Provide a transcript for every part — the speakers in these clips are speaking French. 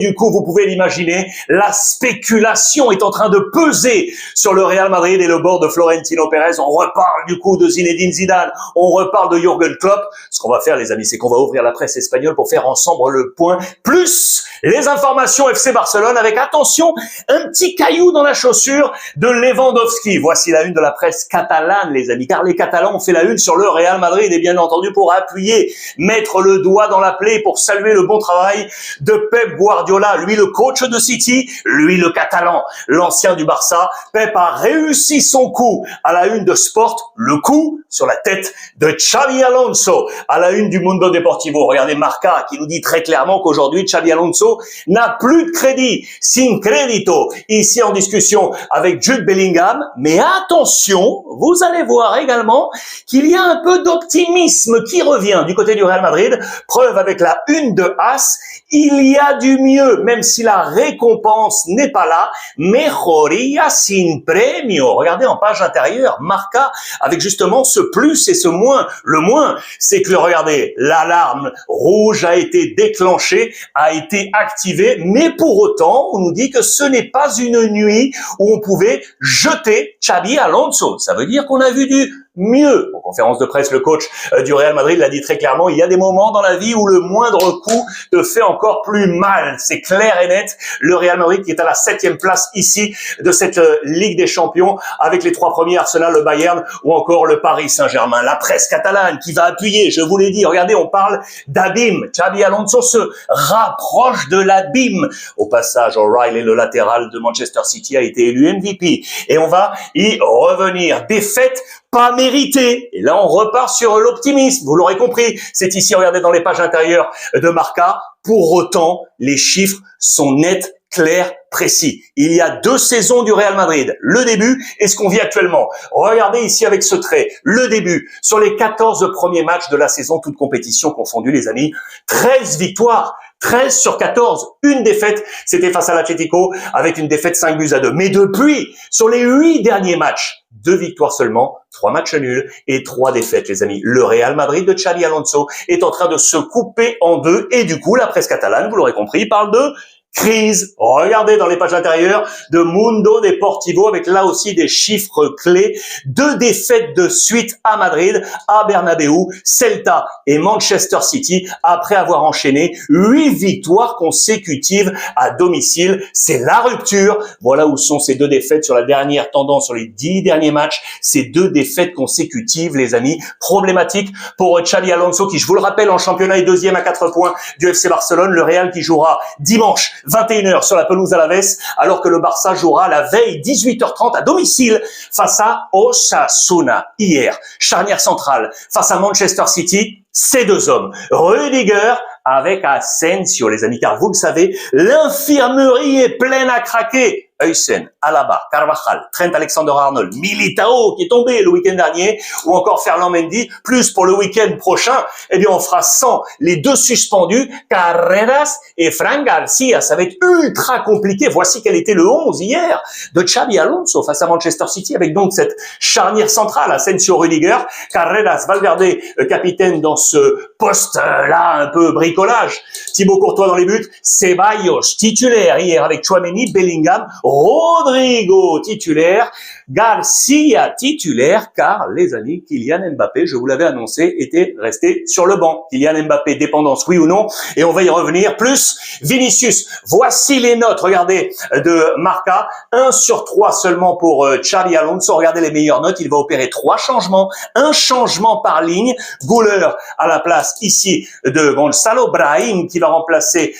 Du coup, vous pouvez l'imaginer, la spéculation est en train de peser sur le Real Madrid et le bord de Florentino Pérez. On reparle du coup de Zinedine Zidane, on reparle de Jürgen Klopp. Ce qu'on va faire, les amis, c'est qu'on va ouvrir la presse espagnole pour faire ensemble le point, plus les informations FC Barcelone avec, attention, un petit caillou dans la chaussure de Lewandowski. Voici la une de la presse catalane, les amis, car les Catalans ont fait la une sur le Real Madrid et bien entendu pour appuyer, mettre le doigt dans la plaie pour saluer le bon travail de Pep Guardiola. Lui le coach de City, lui le Catalan, l'ancien du Barça. Pep a réussi son coup à la une de Sport, le coup sur la tête de Xabi Alonso à la une du Mundo Deportivo. Regardez Marca qui nous dit très clairement qu'aujourd'hui Xabi Alonso n'a plus de crédit, sin crédito, ici en discussion avec Jude Bellingham. Mais attention, vous allez voir également qu'il y a un peu d'optimisme qui revient du côté du Real Madrid. Preuve avec la une de As, il y a du mieux, même si la récompense n'est pas là. Mejoría sin premio. Regardez en page intérieure, Marca, avec justement ce plus et ce moins. Le moins, c'est que, regardez, l'alarme rouge a été déclenchée, a été activée, mais pour autant, on nous dit que ce n'est pas une nuit où on pouvait jeter Xabi Alonso. Ça veut dire qu'on a vu du mieux. En conférence de presse, le coach du Real Madrid l'a dit très clairement, il y a des moments dans la vie où le moindre coup te fait encore plus mal. C'est clair et net. Le Real Madrid qui est à la 7e place ici de cette Ligue des Champions avec les 3 premiers, Arsenal, le Bayern ou encore le Paris Saint-Germain. La presse catalane qui va appuyer, je vous l'ai dit, regardez, on parle d'abîme. Xabi Alonso se rapproche de l'abîme. Au passage, O'Reilly, le latéral de Manchester City, a été élu MVP. Et on va y revenir. Défaite pas mérité. Et là, on repart sur l'optimisme. Vous l'aurez compris. C'est ici, regardez dans les pages intérieures de Marca. Pour autant, les chiffres sont nets, clairs, précis. Il y a 2 saisons du Real Madrid. Le début et ce qu'on vit actuellement. Regardez ici avec ce trait. Le début. Sur les 14 premiers matchs de la saison, toutes compétitions confondues, les amis. 13 victoires. 13 sur 14, une défaite, c'était face à l'Atlético avec une défaite 5-2. Mais depuis, sur les 8 derniers matchs, 2 victoires seulement, 3 matchs nuls et 3 défaites, les amis. Le Real Madrid de Xabi Alonso est en train de se couper en deux et du coup, la presse catalane, vous l'aurez compris, parle de crise. Regardez dans les pages intérieures de Mundo Deportivo avec là aussi des chiffres clés. 2 défaites de suite à Madrid, à Bernabéu, Celta et Manchester City après avoir enchaîné 8 victoires consécutives à domicile. C'est la rupture. Voilà où sont ces 2 défaites sur la dernière tendance, sur les 10 derniers matchs. Ces 2 défaites consécutives, les amis, problématiques pour Xabi Alonso qui, je vous le rappelle, en championnat est 2e à 4 points du FC Barcelone. Le Real qui jouera dimanche 21h sur la pelouse Alaves, alors que le Barça jouera la veille 18h30 à domicile face à Osasuna. Hier, charnière centrale face à Manchester City, ces 2 hommes, Rudiger avec Asensio, les amis, car vous le savez, l'infirmerie est pleine à craquer. Huysen, Alaba, Carvajal, Trent Alexander-Arnold, Militao qui est tombé le week-end dernier, ou encore Ferland Mendy, plus pour le week-end prochain, eh bien on fera sans les 2 suspendus, Carreras et Fran Garcia. Ça va être ultra compliqué. Voici quel était le 11 hier de Xabi Alonso face à Manchester City, avec donc cette charnière centrale, Asensio-Rudiger, Carreras, Valverde, capitaine dans ce poste-là, un peu bricolage, Thibaut Courtois dans les buts, Ceballos, titulaire hier avec Tchouaméni, Bellingham, Rodrigo titulaire, Garcia titulaire, car les amis, Kylian Mbappé, je vous l'avais annoncé, était resté sur le banc. Kylian Mbappé, dépendance, oui ou non? Et on va y revenir. Plus Vinicius. Voici les notes, regardez, de Marca. 1 sur 3 seulement pour Xabi Alonso. Regardez les meilleures notes. Il va opérer 3 changements. 1 changement par ligne. Güler à la place ici de Gonzalo, Brahim qui va remplacer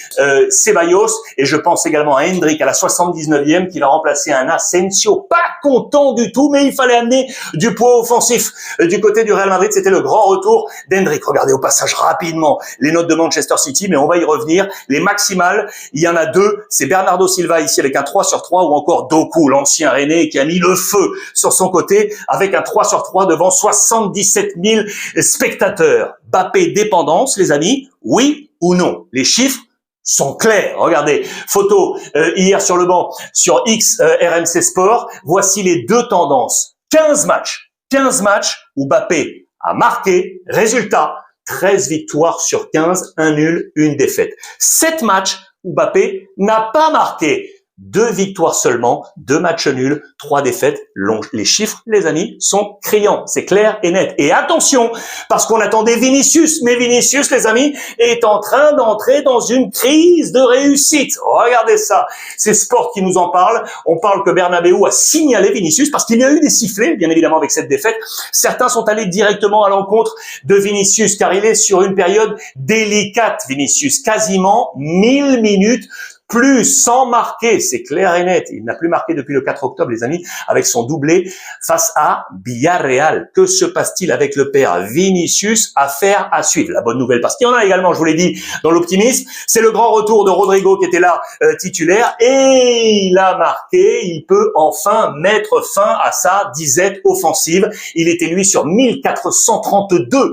Ceballos. Et je pense également à Hendrik à la 79e qui va remplacer un Asensio. Pas content du tout, mais il fallait amener du poids offensif. Du côté du Real Madrid, c'était le grand retour d'Hendrik. Regardez au passage rapidement les notes de Manchester City, mais on va y revenir. Les maximales, il y en a 2. C'est Bernardo Silva ici avec un 3 sur 3 ou encore Doku, l'ancien Rennais qui a mis le feu sur son côté avec un 3 sur 3 devant 77 000 spectateurs. Mbappé dépendance, les amis, oui ou non? Les chiffres sont clairs. Regardez, photo hier sur le banc, sur X RMC Sport. Voici les 2 tendances. 15 matchs où Mbappé a marqué. Résultat, 13 victoires sur 15, un nul, une défaite. 7 matchs Mbappé n'a pas marqué. 2 victoires seulement, 2 matchs nuls, 3 défaites. Les chiffres, les amis, sont criants. C'est clair et net. Et attention, parce qu'on attendait Vinicius. Mais Vinicius, les amis, est en train d'entrer dans une crise de réussite. Regardez ça. C'est Sport qui nous en parle. On parle que Bernabeu a signalé Vinicius parce qu'il y a eu des sifflets, bien évidemment, avec cette défaite. Certains sont allés directement à l'encontre de Vinicius car il est sur une période délicate, Vinicius. Quasiment 1000 minutes plus sans marquer, c'est clair et net. Il n'a plus marqué depuis le 4 octobre, les amis, avec son doublé face à Villarreal. Que se passe-t-il avec le père Vinicius? Affaire à suivre. La bonne nouvelle, parce qu'il y en a également, je vous l'ai dit, dans l'optimisme, c'est le grand retour de Rodrigo qui était là, titulaire, et il a marqué. Il peut enfin mettre fin à sa disette offensive. Il était, lui, sur 1432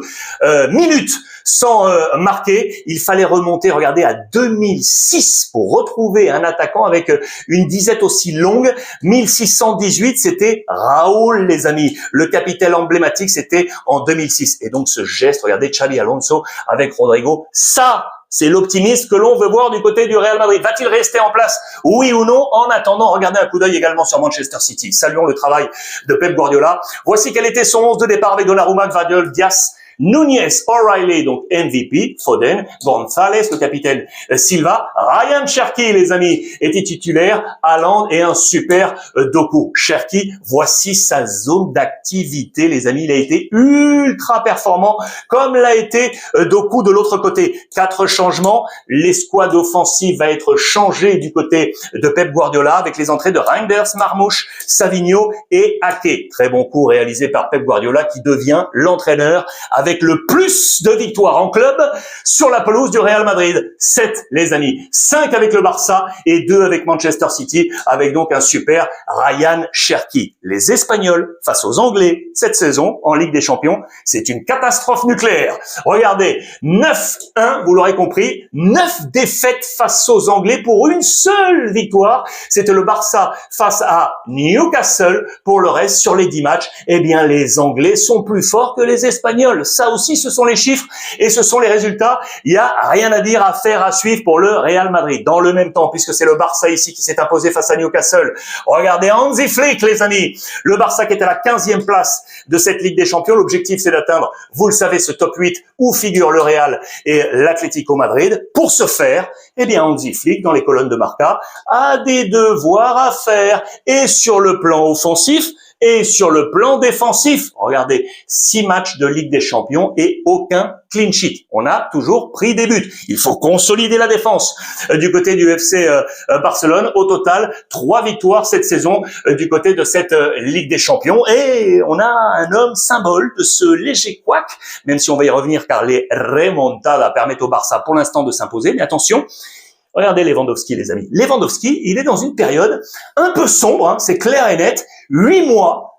minutes sans marquer. Il fallait remonter, regardez, à 2006 pour retrouver un attaquant avec une disette aussi longue. 1618, c'était Raoul, les amis. Le capitaine emblématique, c'était en 2006. Et donc ce geste, regardez, Xabi Alonso avec Rodrigo, ça, c'est l'optimisme que l'on veut voir du côté du Real Madrid. Va-t-il rester en place, oui ou non? En attendant, regardez un coup d'œil également sur Manchester City. Saluons le travail de Pep Guardiola. Voici quel était son 11 de départ avec Donnarumma, Gvardiol, Diaz, Nunez, O'Reilly, donc MVP, Foden, Gonzalez, le capitaine Silva, Ryan Cherki, les amis, était titulaire, Haaland et un super Doku. Cherki, voici sa zone d'activité, les amis. Il a été ultra performant, comme l'a été Doku de l'autre côté. 4 changements. L'escouade offensive va être changée du côté de Pep Guardiola avec les entrées de Reinders, Marmouche, Savigno et Ake. Très bon coup réalisé par Pep Guardiola qui devient l'entraîneur avec le plus de victoires en club sur la pelouse du Real Madrid. 7, les amis. 5 avec le Barça et 2 avec Manchester City, avec donc un super Ryan Cherki. Les Espagnols face aux Anglais cette saison en Ligue des Champions, c'est une catastrophe nucléaire. Regardez, 9-1, vous l'aurez compris, 9 défaites face aux Anglais pour une seule victoire. C'était le Barça face à Newcastle. Pour le reste, sur les 10 matchs, eh bien, les Anglais sont plus forts que les Espagnols. Ça aussi, ce sont les chiffres et ce sont les résultats. Il n'y a rien à dire, à faire, à suivre pour le Real Madrid. Dans le même temps, puisque c'est le Barça ici qui s'est imposé face à Newcastle. Regardez Hansi Flick, les amis. Le Barça qui est à la 15e place de cette Ligue des Champions. L'objectif, c'est d'atteindre, vous le savez, ce top 8 où figurent le Real et l'Atlético Madrid. Pour ce faire, eh bien, Hansi Flick, dans les colonnes de Marca, a des devoirs à faire. Et sur le plan offensif, et sur le plan défensif, regardez, 6 matchs de Ligue des Champions et aucun clean sheet. On a toujours pris des buts. Il faut consolider la défense. Du côté du FC Barcelone, au total, 3 victoires cette saison du côté de cette Ligue des Champions. Et on a un homme symbole de ce léger couac, même si on va y revenir car les remontadas permettent au Barça pour l'instant de s'imposer. Mais attention, regardez Lewandowski, les amis. Lewandowski, il est dans une période un peu sombre, hein, c'est clair et net. 8 mois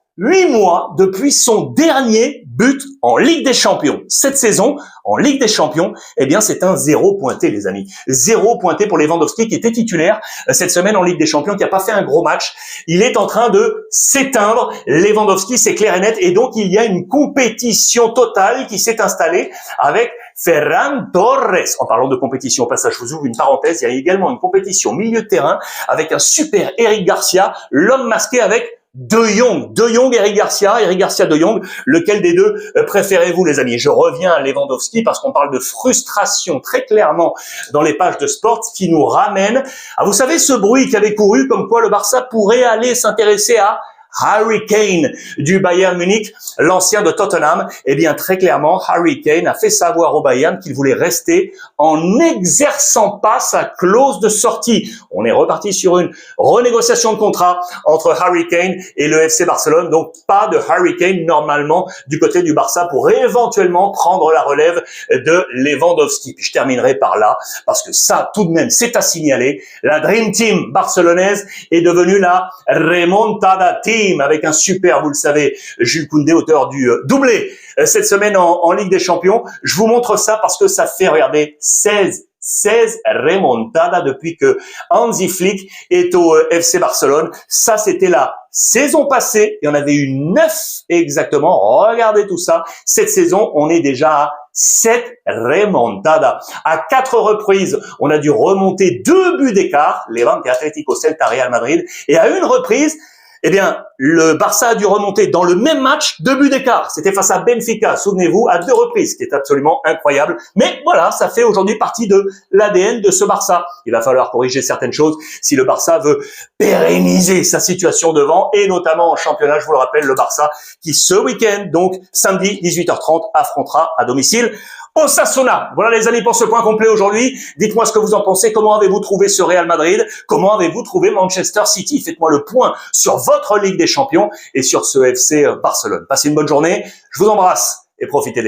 depuis son dernier but en Ligue des Champions. Cette saison, en Ligue des Champions, eh bien, c'est un 0 pointé, les amis. 0 pointé pour Lewandowski qui était titulaire cette semaine en Ligue des Champions, qui n'a pas fait un gros match. Il est en train de s'éteindre. Lewandowski, c'est clair et net. Et donc, il y a une compétition totale qui s'est installée avec Ferran Torres. En parlant de compétition, au passage, je vous ouvre une parenthèse. Il y a également une compétition milieu de terrain avec un super Eric Garcia, l'homme masqué avec De Jong, Eric Garcia, De Jong, lequel des deux préférez-vous, les amis? Je reviens à Lewandowski parce qu'on parle de frustration très clairement dans les pages de Sport qui nous ramène à, vous savez, ce bruit qui avait couru comme quoi le Barça pourrait aller s'intéresser à Harry Kane du Bayern Munich, l'ancien de Tottenham. Eh bien, très clairement, Harry Kane a fait savoir au Bayern qu'il voulait rester en n'exerçant pas sa clause de sortie. On est reparti sur une renégociation de contrat entre Harry Kane et le FC Barcelone. Donc, pas de Harry Kane normalement du côté du Barça pour éventuellement prendre la relève de Lewandowski. Puis je terminerai par là parce que ça, tout de même, c'est à signaler. La Dream Team barcelonaise est devenue la Remontada Team avec un super, vous le savez, Jules Koundé, auteur du doublé cette semaine en Ligue des Champions. Je vous montre ça parce que ça fait, regardez, 16 remontadas depuis que Hansi Flick est au FC Barcelone. Ça, c'était la Saison passée, il y en avait eu 9 exactement. Regardez tout ça. Cette saison, on est déjà à 7 remontadas. À 4 reprises, on a dû remonter 2 buts d'écart. Levante, Atlético, Celta, Real Madrid. Et à une reprise, eh bien, le Barça a dû remonter dans le même match 2 buts d'écart. C'était face à Benfica, souvenez-vous, à 2 reprises, ce qui est absolument incroyable. Mais voilà, ça fait aujourd'hui partie de l'ADN de ce Barça. Il va falloir corriger certaines choses si le Barça veut pérenniser sa situation devant, et notamment en championnat, je vous le rappelle, le Barça qui ce week-end, donc samedi 18h30, affrontera à domicile Osasuna. Voilà les amis pour ce point complet aujourd'hui. Dites-moi ce que vous en pensez. Comment avez-vous trouvé ce Real Madrid? Comment avez-vous trouvé Manchester City? Faites-moi le point sur votre Ligue des Champions et sur ce FC Barcelone. Passez une bonne journée. Je vous embrasse et profitez des